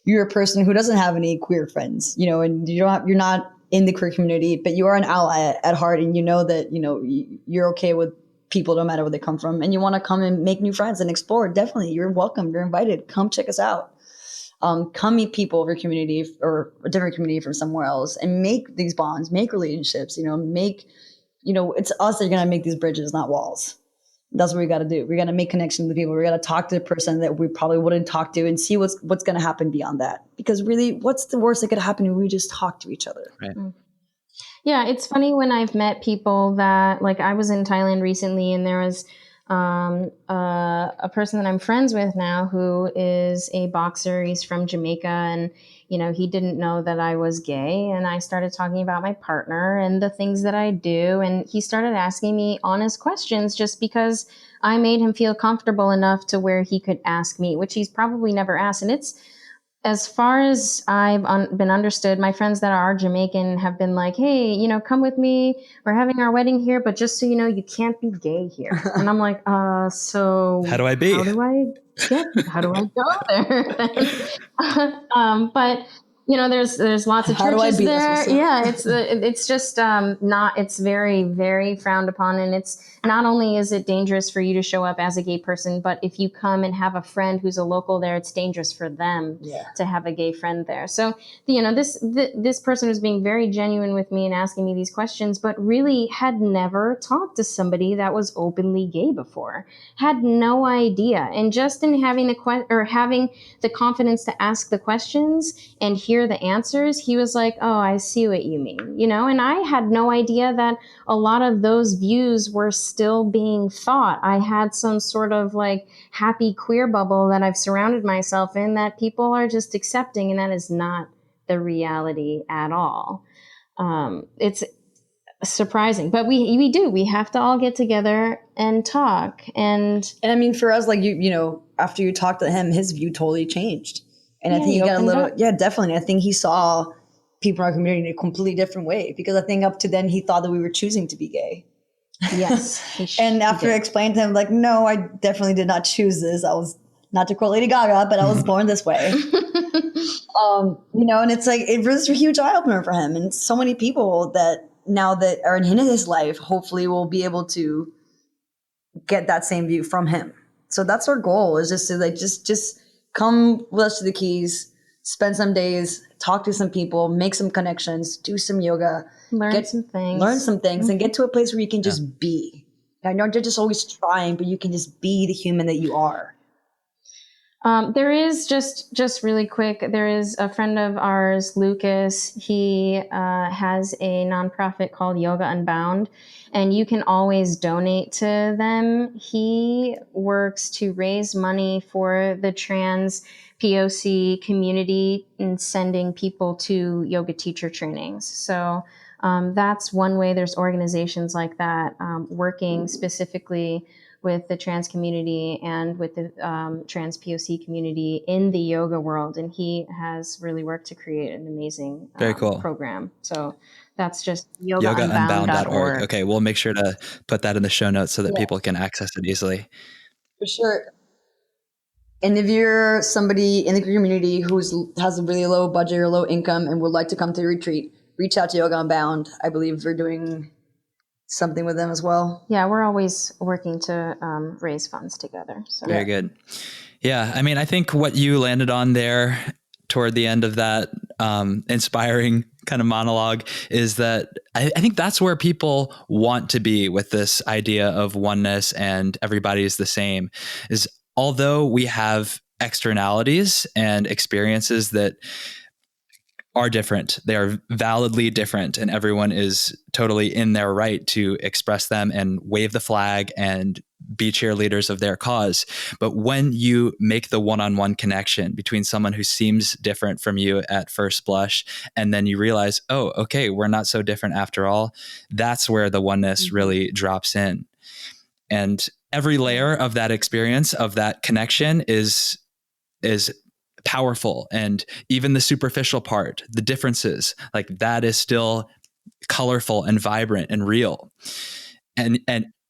you're a person who doesn't have any queer friends, and you're not in the queer community, but you are an ally at heart, and that you're okay with people no matter where they come from, and you want to come and make new friends and explore. Definitely, you're welcome. You're invited. Come check us out. Come meet people of your community or a different community from somewhere else, and make these bonds, make relationships, it's us that are going to make these bridges, not walls. That's what we got to do. We got to make connections with people. We got to talk to the person that we probably wouldn't talk to, and see what's going to happen beyond that. Because really, what's the worst that could happen if we just talk to each other? Right. Yeah, it's funny when I've met people that, like, I was in Thailand recently, and there was a person that I'm friends with now who is a boxer. He's from Jamaica, and he didn't know that I was gay, and I started talking about my partner and the things that I do, and he started asking me honest questions just because I made him feel comfortable enough to where he could ask me, which he's probably never asked. And it's, as far as I've been understood, my friends that are Jamaican have been like, hey, come with me. We're having our wedding here, but just so you know, you can't be gay here. And I'm like, so how do I be? How do I go there? But there's lots of churches there. Yeah, it's just not. It's very, very frowned upon, and it's not only is it dangerous for you to show up as a gay person, but if you come and have a friend who's a local there, it's dangerous for them to have a gay friend there. So this person was being very genuine with me and asking me these questions, but really had never talked to somebody that was openly gay before. Had no idea, and just in having having the confidence to ask the questions and hear the answers, he was like, oh, I see what you mean, and I had no idea that a lot of those views were still being thought. I had some sort of like happy queer bubble that I've surrounded myself in that people are just accepting, and that is not the reality at all. It's surprising, but we have to all get together and talk. And I mean, for us, like, after you talked to him, his view totally changed. And I think he got a little, definitely. I think he saw people in our community in a completely different way, because I think up to then he thought that we were choosing to be gay. Yes. And after I explained to him, like, no, I definitely did not choose this. I was, not to quote Lady Gaga, but I was born this way. And it's like, it was a huge eye opener for him. And so many people that now that are in his life, hopefully will be able to get that same view from him. So that's our goal, is just to like, just come with us to the Keys, spend some days, talk to some people, make some connections, do some yoga, learn some things, and get to a place where you can just be. I know you're just always trying, but you can just be the human that you are. There is just really quick. There is a friend of ours, Lucas. He has a nonprofit called Yoga Unbound, and you can always donate to them. He works to raise money for the trans POC community and sending people to yoga teacher trainings. So that's one way. There's organizations like that working specifically with the trans community and with the trans POC community in the yoga world. And he has really worked to create an amazing Very cool program. So that's just yogaunbound.org. Okay, we'll make sure to put that in the show notes so that people can access it easily. For sure. And if you're somebody in the community who has a really low budget or low income and would like to come to the retreat, reach out to Yoga Unbound. I believe we're doing something with them as well. Yeah, we're always working to raise funds together. So. Very good. Yeah, I mean, I think what you landed on there toward the end of that inspiring kind of monologue is that I think that's where people want to be with this idea of oneness and everybody is the same, is although we have externalities and experiences that are different. They are validly different, and everyone is totally in their right to express them and wave the flag and be cheerleaders of their cause. But when you make the one-on-one connection between someone who seems different from you at first blush, and then you realize, oh, okay, we're not so different after all, that's where the oneness really drops in. And every layer of that experience, of that connection is powerful. And even the superficial part, the differences, like that is still colorful and vibrant and real. And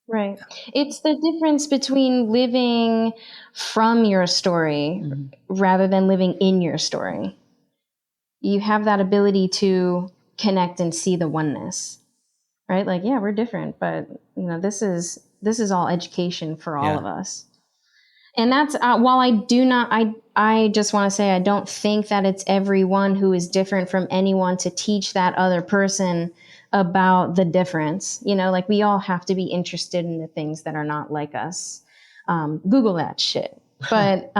right. It's the difference between living from your story rather than living in your story. You have that ability to connect and see the oneness, right? Like, yeah, we're different, but you know, this is all education for all of us. And that's while I just want to say, I don't think that it's everyone who is different from anyone to teach that other person about the difference. You know, like we all have to be interested in the things that are not like us. Google that shit. But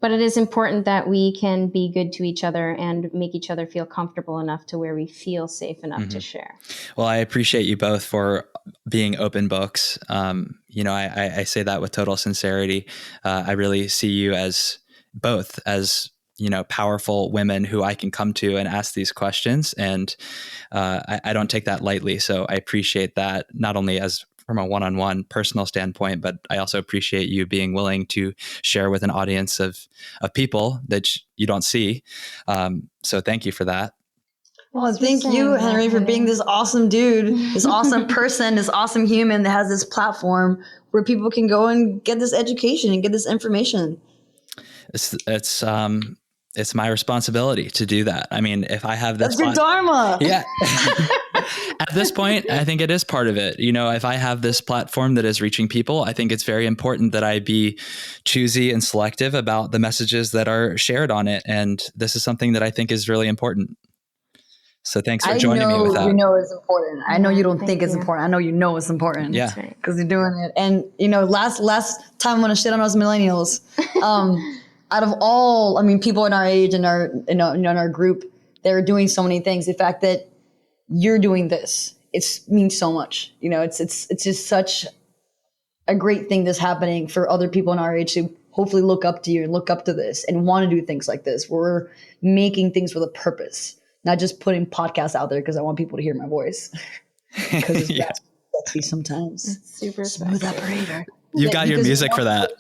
it is important that we can be good to each other and make each other feel comfortable enough to where we feel safe enough to share. Well, I appreciate you both for being open books. You know, I say that with total sincerity. I really see you as both as, you know, powerful women who I can come to and ask these questions. And I don't take that lightly. So I appreciate that, not only as from a one-on-one personal standpoint, but I also appreciate you being willing to share with an audience of people that you don't see. So thank you for that. Well, thank you, Henry, for being this awesome dude, this awesome person, this awesome human that has this platform where people can go and get this education and get this information. It's my responsibility to do that. I mean, if I have this, that's your dharma. Yeah. At this point, I think it is part of it. You know, if I have this platform that is reaching people, I think it's very important that I be choosy and selective about the messages that are shared on it. And this is something that I think is really important. So thanks for joining me with that. You know it's important. I know you don't think it's important. I know you know it's important. Yeah. Because you're doing it. And, you know, last time I'm going to shit on us millennials, out of all, I mean, people in our age and in our group, they're doing so many things. The fact that you're doing this, it means so much. You know, it's just such a great thing that's happening for other people in our age to hopefully look up to you and look up to this and want to do things like this. We're making things with a purpose, not just putting podcasts out there because I want people to hear my voice. Because it's sexy sometimes. It's super smooth sexy. Operator. You've got your music for that.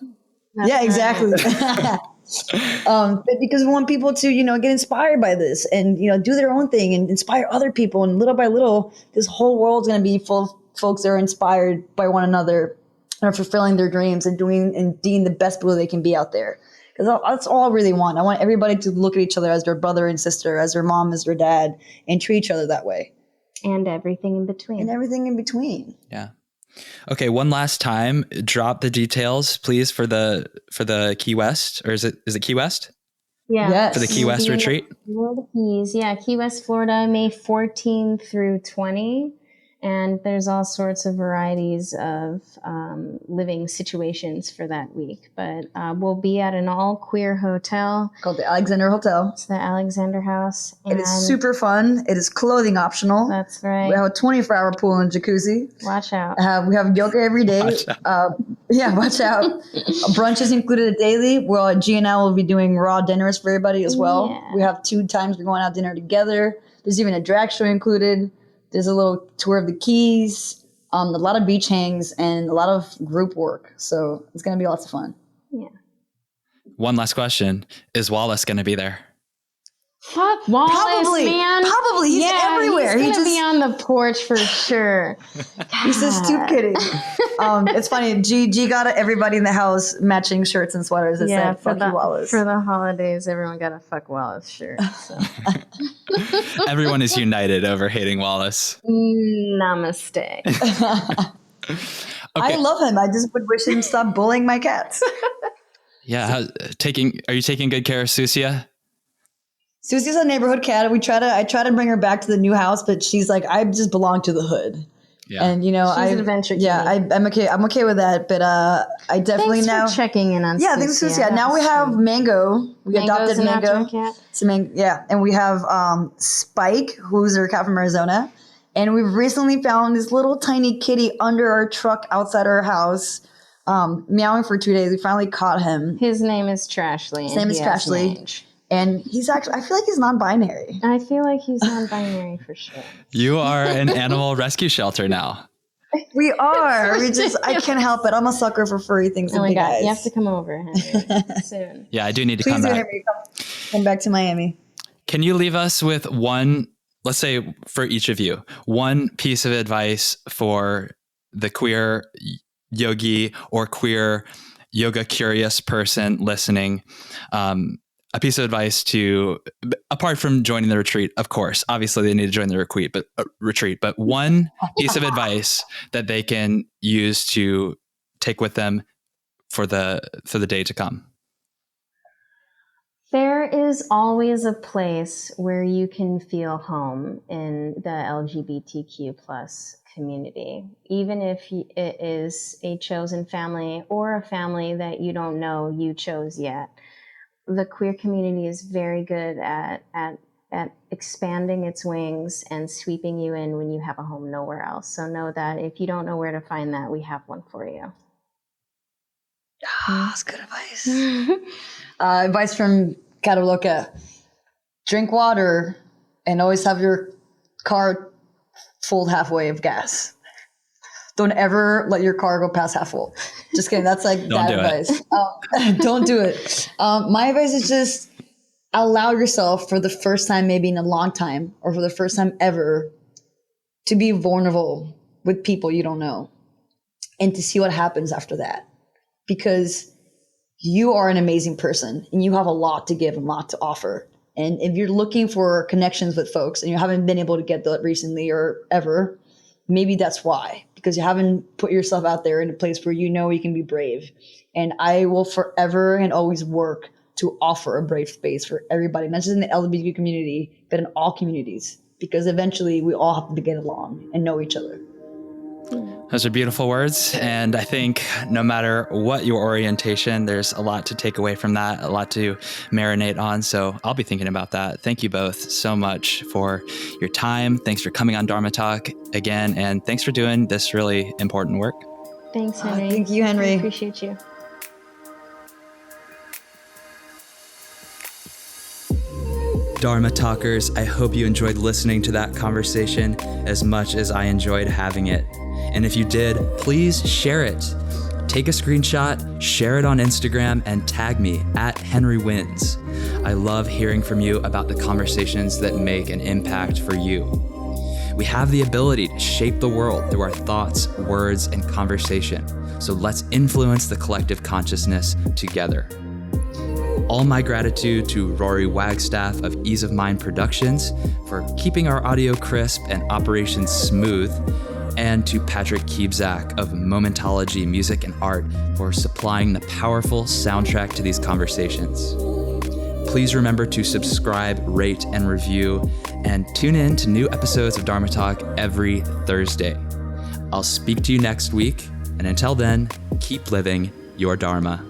Yeah, exactly. But because we want people to, you know, get inspired by this and, you know, do their own thing and inspire other people. And little by little, this whole world's going to be full of folks that are inspired by one another and are fulfilling their dreams and being the best people they can be out there. Because that's all I really want. I want everybody to look at each other as their brother and sister, as their mom, as their dad, and treat each other that way. And everything in between. Yeah. Okay, one last time, drop the details, please, for the Key West, or is it Key West? Yeah. Yes. For the Key West retreat? Florida Keys. Yeah, Key West, Florida, May 14 through 20. And there's all sorts of varieties of living situations for that week. But we'll be at an all-queer hotel. Called the Alexander Hotel. It's the Alexander House. It is super fun. It is clothing optional. That's right. We have a 24-hour pool and jacuzzi. Watch out. We have yoga every day. Watch out. Watch out. Brunch is included daily. Well, Gianna will be doing raw dinners for everybody as well. Yeah. We have 2 times we're going out dinner together. There's even a drag show included. There's a little tour of the Keys, a lot of beach hangs, and a lot of group work. So it's going to be lots of fun. Yeah. One last question. Is Wallace going to be there? Fuck Wallace, man. Probably. He's everywhere. He's going to be on the porch for sure. He's just too kidding. It's funny. G got everybody in the house matching shirts and sweaters that said, fuck you, Wallace. For the holidays, everyone got a fuck Wallace shirt. So. Everyone is united over hating Wallace. Namaste. Okay. I love him. I just would wish him stop bullying my cats. Yeah. Are you taking good care of Susia? Susie's a neighborhood cat. I try to bring her back to the new house, but she's like, I just belong to the hood. Yeah. And She's an adventure yeah, I'm okay. I'm okay with that. But I definitely Thanks for checking in on thanks for now we have Mango. We adopted Mango. Yeah, and we have Spike, who's our cat from Arizona, and we've recently found this little tiny kitty under our truck outside our house, meowing for 2 days. We finally caught him. His name is Trashly. His name is Trashly. And he's actually, I feel like he's non-binary. I feel like he's non-binary for sure. You are an animal rescue shelter now. We are. I can't help it. I'm a sucker for furry things. Oh my God. You have to come over, Henry, soon. Yeah, I do need to Please come back. Henry, come back to Miami. Can you leave us with one, let's say for each of you, one piece of advice for the queer yogi or queer yoga curious person listening? A piece of advice to, apart from joining the retreat, of course, obviously they need to join the retreat, but one piece of advice that they can use to take with them for the day to come. There is always a place where you can feel home in the LGBTQ plus community, even if it is a chosen family or a family that you don't know you chose yet. The queer community is very good at expanding its wings and sweeping you in when you have a home nowhere else. So know that if you don't know where to find that, we have one for you. That's good advice. Advice from Cataloca. Drink water and always have your car full halfway of gas. Don't ever let your car go past half full. Just kidding. That's like bad advice. Don't do it. My advice is just allow yourself for the first time, maybe in a long time, or for the first time ever, to be vulnerable with people you don't know and to see what happens after that. Because you are an amazing person and you have a lot to give and a lot to offer. And if you're looking for connections with folks and you haven't been able to get that recently or ever, maybe that's why, because you haven't put yourself out there in a place where you know you can be brave. And I will forever and always work to offer a brave space for everybody, not just in the LGBTQ community, but in all communities, because eventually we all have to get along and know each other. Those are beautiful words. And I think no matter what your orientation, there's a lot to take away from that, a lot to marinate on. So I'll be thinking about that. Thank you both so much for your time. Thanks for coming on Dharma Talk again. And thanks for doing this really important work. Thanks, Henry. Thank you, Henry. I appreciate you. Dharma Talkers, I hope you enjoyed listening to that conversation as much as I enjoyed having it. And if you did, please share it. Take a screenshot, share it on Instagram, and tag me @HenryWins. I love hearing from you about the conversations that make an impact for you. We have the ability to shape the world through our thoughts, words, and conversation. So let's influence the collective consciousness together. All my gratitude to Rory Wagstaff of Ease of Mind Productions for keeping our audio crisp and operations smooth, and to Patrick Kiebzak of Momentology Music and Art for supplying the powerful soundtrack to these conversations. Please remember to subscribe, rate, and review, and tune in to new episodes of Dharma Talk every Thursday. I'll speak to you next week, and until then, keep living your Dharma.